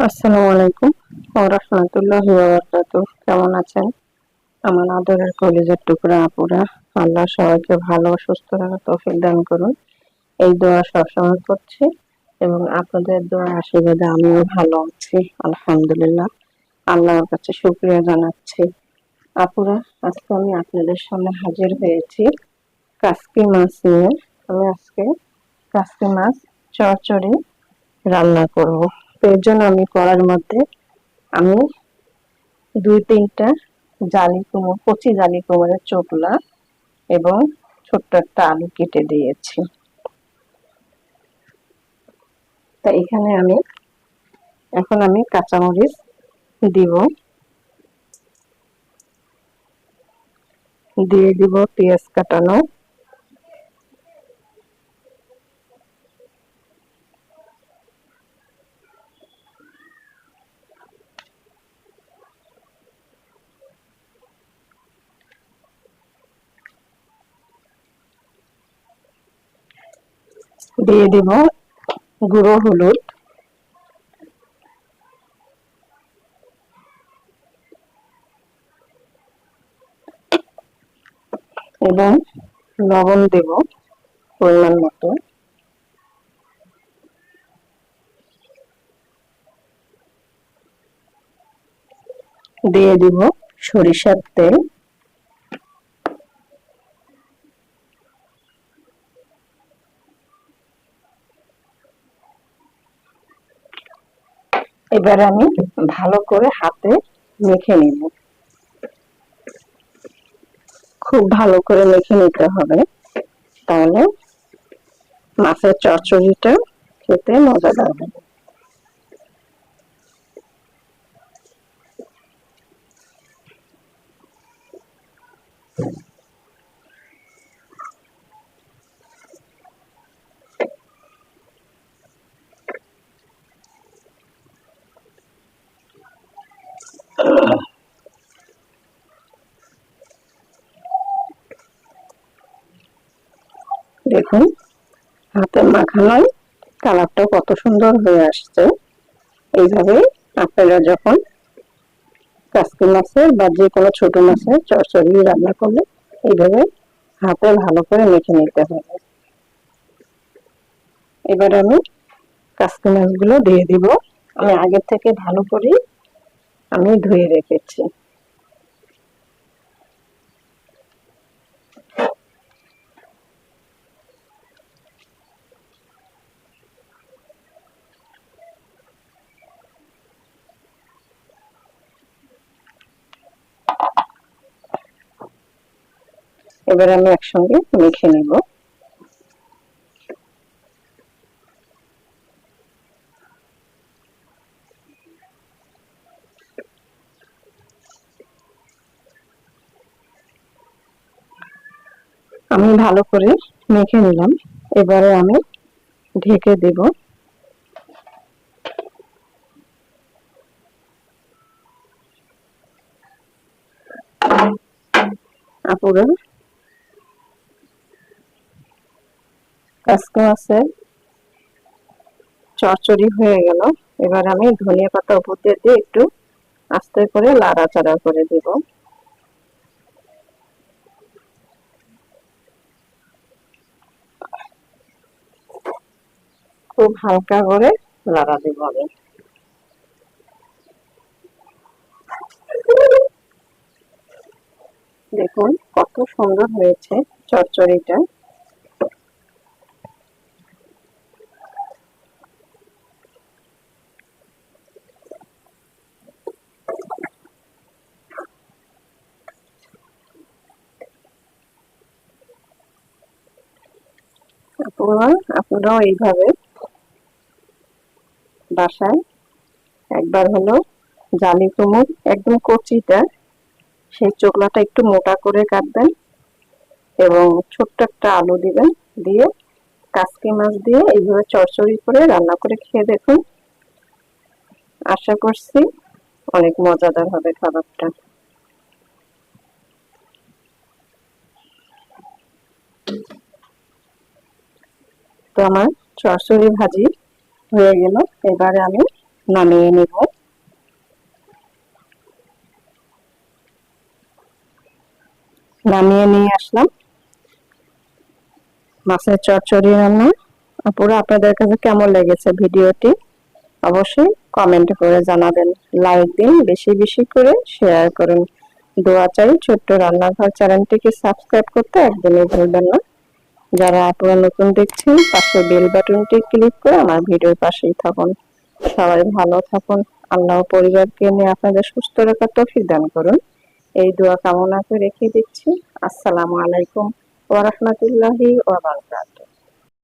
আসসালামু আলাইকুম ওয়া রাহমাতুল্লাহি ওয়া বারাকাতুহু। কেমন আছেন আমার আদরের কলিজার টুকরা আপুরা? আল্লাহ সবাইকে ভালো ও সুস্থ রাখার তৌফিক দান করুন, এই দোয়া সবসময় করছি এবং আপনাদের দোয়া আশীর্বাদে আমিও ভালো আছি আলহামদুলিল্লাহ। আল্লাহর কাছে শুকরিয়া জানাচ্ছি। আপুরা, আজকে আমি আপনাদের সামনে হাজির হয়েছি কাসকি মাছ নিয়ে। আমি আজকে কাসকি মাছ চচ্চড়ি রান্না করব। এর জন্য আমি কড়াইয়ের মধ্যে আমি 2-3টা কচি জালি কুমড়োর চোকলা এবং ছোট্ট একটা আলু কেটে দিয়েছি। তা এখানে এখন আমি কাঁচামরিচ দিব, দিয়ে দিব পেঁয়াজ কাটানো, দিয়ে দিব গুঁড়ো হলুদ, এবং লবণ দেব পরিমাণ মতো। দিয়ে দিব সরিষার তেল, এবার আমি ভালো করে হাতে মেখে নিব। খুব ভালো করে মেখে নিতে হবে, তাহলে মাছের চচ্চড়িটা খেতে মজাদার হবে। দেখুন হাতের মাখানোয় কালারটা কত সুন্দর হয়ে আসছে। এইভাবে আপনারা যখন কাসকি মাছের বা যে কোনো ছোট মাছের চচ্চড়ি রান্না করলে এইভাবে হাতে ভালো করে মেখে নিতে হবে। এবার আমি কাসকি মাছগুলো দিয়ে দিব। আমি আগে থেকে ভালো করে ধুয়ে রেখেছি। এবার আমি একসঙ্গে মেখে নিব। আমি ভালো করে মেখে নিলাম, এবারে আমি ঢেকে দেব। আপুরা, কাসকি মাছের চচ্চড়ি হয়ে গেল। এবার আমি ধনিয়া পাতা উপর দিয়ে একটু আস্তে করে লাড়াচাড়া করে দিব। খুব হালকা করে লাড়া দিব আমি। দেখুন কত সুন্দর হয়েছে চচ্চড়িটা। আপনারাও এইভাবে বাসায় একবার হলো জালি কুমড়ো একদম কচিটা, সেই চোকলাটা একটু মোটা করে কাটবেন এবং ছোট্ট একটা আলু দিবেন, দিয়ে কাসকি মাছ দিয়ে এইভাবে চচ্চড়ি করে রান্না করে খেয়ে দেখুন। আশা করছি অনেক মজাদার হবে খাবারটা। তো আমার চচ্চড়ি ভাজি হয়ে গেল। এবারে আমি নামিয়ে নিব। নামিয়ে নিয়ে আসলাম মাছের চচ্চড়ি রান্না। আপুরা, আপনাদের কাছে কেমন লেগেছে ভিডিওটি অবশ্যই কমেন্ট করে জানাবেন। লাইক দিন, বেশি বেশি করে শেয়ার করুন। দোয়া চাই ছোট্ট রান্নাঘর চ্যানেলটিকে সাবস্ক্রাইব করতে একদমই ভুলবেন না। যারা আপনারা নতুন দেখছেন, পাশে বেল বাটনটি ক্লিক করে আমার ভিডিওর পাশেই থাকুন। সবাই ভালো থাকুন। আল্লাহ পরিবারকে নিয়ে আপনাদের সুস্থ রাখার তৌফিক দান করুন, এই দোয়া কামনা করে রেখে দিচ্ছি। আসসালামু আলাইকুম ওয়া রাহমাতুল্লাহি ওয়া বারাকাতুহু।